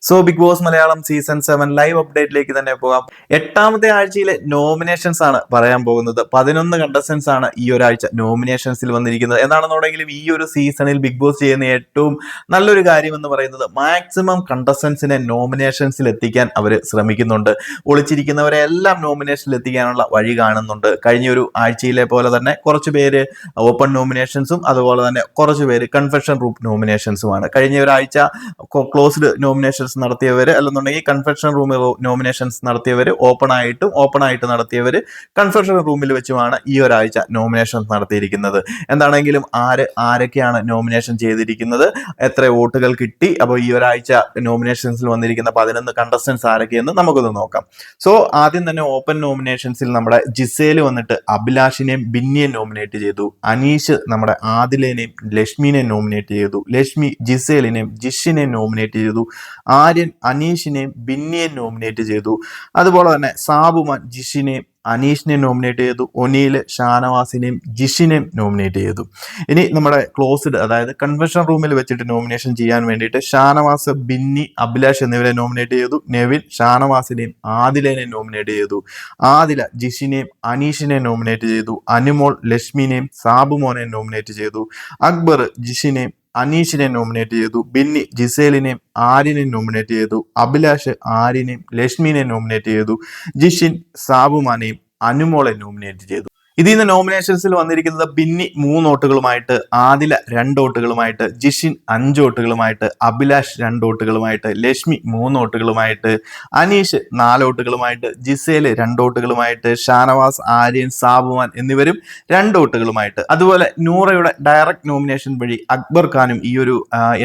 So Bigg Boss Malayalam season 7 live അപ്ഡേറ്റിലേക്ക് തന്നെ പോകാം. 8ാമത്തെ ആഴ്ചയിലെ നോമിനേഷൻസ് ആണ് പറയാൻ പോകുന്നത്. 11 കണ്ടസ്റ്റൻസ് ആണ് ഈ ഒരാഴ്ച നോമിനേഷൻസിൽ വന്നിരിക്കുന്നത്. എന്താണെന്നുണ്ടെങ്കിലും ഈ ഒരു സീസണിൽ ബിഗ് ബോസ് ചെയ്യുന്ന ഏറ്റവും നല്ലൊരു കാര്യം എന്ന് പറയുന്നത് മാക്സിമം കണ്ടസ്റ്റൻസിനെ നോമിനേഷൻസിൽ എത്തിക്കാൻ അവർ ശ്രമിക്കുന്നുണ്ട്. ഒളിച്ചിരിക്കുന്നവരെ എല്ലാം നോമിനേഷനിൽ എത്തിക്കാനുള്ള വഴി കാണുന്നുണ്ട്. കഴിഞ്ഞ ഒരു ആഴ്ചയിലെ പോലെ തന്നെ കുറച്ച് പേര് ഓപ്പൺ നോമിനേഷൻസും അതുപോലെ തന്നെ കുറച്ച് പേര് കൺഫെഷൻ റൂം നോമിനേഷൻസുമാണ്. കഴിഞ്ഞ ഒരാഴ്ച ക്ലോസ്ഡ് നോമിനേഷൻസ് നടത്തിയവര് അല്ലെന്നുണ്ടെങ്കിൽ കൺഫെഷൻ റൂമിൽ നോമിനേഷൻസ് നടത്തിയവര് ഓപ്പൺ ആയിട്ട് നടത്തിയവര് കൺഫെഷൻ റൂമിൽ വെച്ചുമാണ് ഈ ഒരാഴ്ച നോമിനേഷൻസ് നടത്തിയിരിക്കുന്നത്. എന്താണെങ്കിലും ആരൊക്കെയാണ് നോമിനേഷൻ ചെയ്തിരിക്കുന്നത്, എത്ര വോട്ടുകൾ കിട്ടി, അപ്പോൾ ഈ ഒരാഴ്ച നോമിനേഷൻസിൽ വന്നിരിക്കുന്ന 11 കണ്ടസ്റ്റൻസ് ആരൊക്കെയെന്ന് നമുക്കൊന്ന് നോക്കാം. സോ ആദ്യം തന്നെ ഓപ്പൺ നോമിനേഷൻസിൽ നമ്മുടെ ജിസേൽ വന്നിട്ട് അഭിലാഷിനെയും ബിന്നിയെ നോമിനേറ്റ് ചെയ്തു. അനീഷ് നമ്മുടെ ആദിലേനെയും ലക്ഷ്മിനെ നോമിനേറ്റ് ചെയ്തു. ലക്ഷ്മി ജിസേലിനെയും ജിഷിനെ നോമിനേറ്റ് ചെയ്തു. ആര്യൻ അനീഷിനെയും ബിന്നിയെ നോമിനേറ്റ് ചെയ്തു. അതുപോലെ തന്നെ സാബുമാൻ ജിഷിനെയും അനീഷിനെ നോമിനേറ്റ് ചെയ്തു. ഒനീല് ഷാനവാസിനെയും ജിഷിനെയും നോമിനേറ്റ് ചെയ്തു. ഇനി നമ്മുടെ ക്ലോസ്ഡ് അതായത് കൺവെൻഷൻ റൂമിൽ വെച്ചിട്ട് നോമിനേഷൻ ചെയ്യാൻ വേണ്ടിയിട്ട് ഷാനവാസ്, ബിന്നി, അഭിലാഷ് എന്നിവരെ നോമിനേറ്റ് ചെയ്തു. നെവിൻ ഷാനവാസിനെയും ആദിലേനെ നോമിനേറ്റ് ചെയ്തു. ആദില ജിഷിനെയും അനീഷിനെ നോമിനേറ്റ് ചെയ്തു. അനുമോൾ ലക്ഷ്മിനെയും സാബുമോനെ നോമിനേറ്റ് ചെയ്തു. അക്ബർ ജിഷിനെയും അനീഷിനെ നോമിനേറ്റ് ചെയ്തു. ബിന്നി ജിസേലിനെയും ആര്യനെയും നോമിനേറ്റ് ചെയ്തു. അഭിലാഷ് ആര്യനെയും ലക്ഷ്മിനെ നോമിനേറ്റ് ചെയ്തു. ജിഷിൻ സാബുമാനെയും അനുമോളെ നോമിനേറ്റ് ചെയ്തു. ഇതിൽ നിന്ന് നോമിനേഷൻസിൽ വന്നിരിക്കുന്നത് ബിന്നി 3 വോട്ടുകളുമായിട്ട്, ആദില 2 വോട്ടുകളുമായിട്ട്, ജിഷിൻ 5 വോട്ടുകളുമായിട്ട്, അഭിലാഷ് 2 വോട്ടുകളുമായിട്ട്, ലക്ഷ്മി 3 വോട്ടുകളുമായിട്ട്, അനീഷ് 4 വോട്ടുകളുമായിട്ട്, ജിസേല് 2 വോട്ടുകളുമായിട്ട്, ഷാനവാസ്, ആര്യൻ, സാബുമാൻ എന്നിവരും 2 വോട്ടുകളുമായിട്ട്. അതുപോലെ നൂറയുടെ ഡയറക്റ്റ് നോമിനേഷൻ വഴി അക്ബർ ഖാനും ഈ ഒരു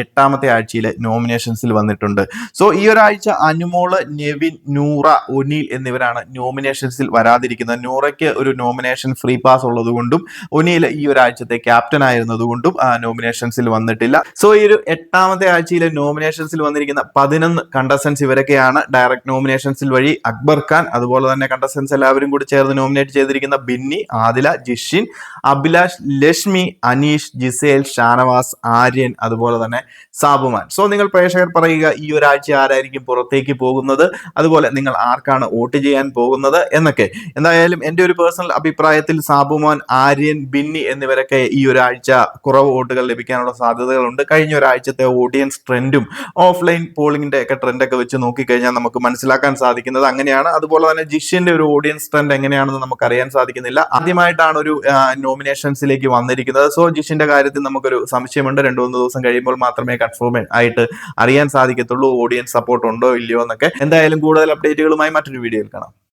8ാമത്തെ ആഴ്ചയിലെ നോമിനേഷൻസിൽ വന്നിട്ടുണ്ട്. സോ ഈ ഒരാഴ്ച അനുമോള്, നെവിൻ, നൂറ, ഒനീൽ എന്നിവരാണ് നോമിനേഷൻസിൽ വരാതിരിക്കുന്നത്. നൂറയ്ക്ക് ഒരു നോമിനേഷൻ ഫ്രീ പാസ് ഉള്ളതുകൊണ്ടും ഒനീൽ ഈ ഒരാഴ്ചത്തെ ക്യാപ്റ്റൻ ആയിരുന്നതുകൊണ്ടും നോമിനേഷൻസിൽ വന്നിട്ടില്ല. സോ ഈ ഒരു 8ാമത്തെ ആഴ്ചയിലെ നോമിനേഷൻസിൽ വന്നിരിക്കുന്ന 11 കണ്ടസ്റ്റൻസ് ഇവരൊക്കെയാണ്. ഡയറക്റ്റ് നോമിനേഷൻസിൽ വഴി അക്ബർ ഖാൻ, അതുപോലെ തന്നെ കണ്ടസ്റ്റൻസ് എല്ലാവരും കൂടി ചേർന്ന് നോമിനേറ്റ് ചെയ്തിരിക്കുന്ന ബിന്നി, ആദില, ജിഷിൻ, അഭിലാഷ്, ലക്ഷ്മി, അനീഷ്, ജിസേൽ, ഷാനവാസ്, ആര്യൻ, അതുപോലെ തന്നെ സാബുമാൻ. സോ നിങ്ങൾ പ്രേക്ഷകർ പറയുക, ഈ ഒരാഴ്ച ആരായിരിക്കും പുറത്തേക്ക് പോകുന്നത്, അതുപോലെ നിങ്ങൾ ആർക്കാണ് വോട്ട് ചെയ്യാൻ പോകുന്നത് എന്നൊക്കെ. എന്തായാലും എൻ്റെ ഒരു പേഴ്സണൽ അഭിപ്രായത്തിൽ സാബുമാൻ, ആര്യൻ, ബിന്നി എന്നിവരൊക്കെ ഈ ഒരാഴ്ച കുറവ് വോട്ടുകൾ ലഭിക്കാനുള്ള സാധ്യതകളുണ്ട്. കഴിഞ്ഞ ഒരാഴ്ചത്തെ ഓഡിയൻസ് ട്രെൻഡും ഓഫ്ലൈൻ പോളിംഗിന്റെ ഒക്കെ ട്രെൻഡൊക്കെ വെച്ച് നോക്കിക്കഴിഞ്ഞാൽ നമുക്ക് മനസ്സിലാക്കാൻ സാധിക്കുന്നത് അങ്ങനെയാണ്. അതുപോലെ തന്നെ ജിഷിന്റെ ഒരു ഓഡിയൻസ് ട്രെൻഡ് എങ്ങനെയാണെന്ന് നമുക്ക് അറിയാൻ സാധിക്കുന്നില്ല. ആദ്യമായിട്ടാണ് ഒരു നോമിനേഷൻസിലേക്ക് വന്നിരിക്കുന്നത്. സോ ജിഷിന്റെ കാര്യത്തിൽ നമുക്കൊരു സംശയമുണ്ട്. 2-3 ദിവസം കഴിയുമ്പോൾ മാത്രമേ കൺഫേം ആയിട്ട് അറിയാൻ സാധിക്കത്തുള്ളൂ ഓഡിയൻസ് സപ്പോർട്ട് ഉണ്ടോ ഇല്ലയോ എന്നൊക്കെ. എന്തായാലും കൂടുതൽ അപ്ഡേറ്റുകളുമായി മറ്റൊരു വീഡിയോയിൽ കാണാം.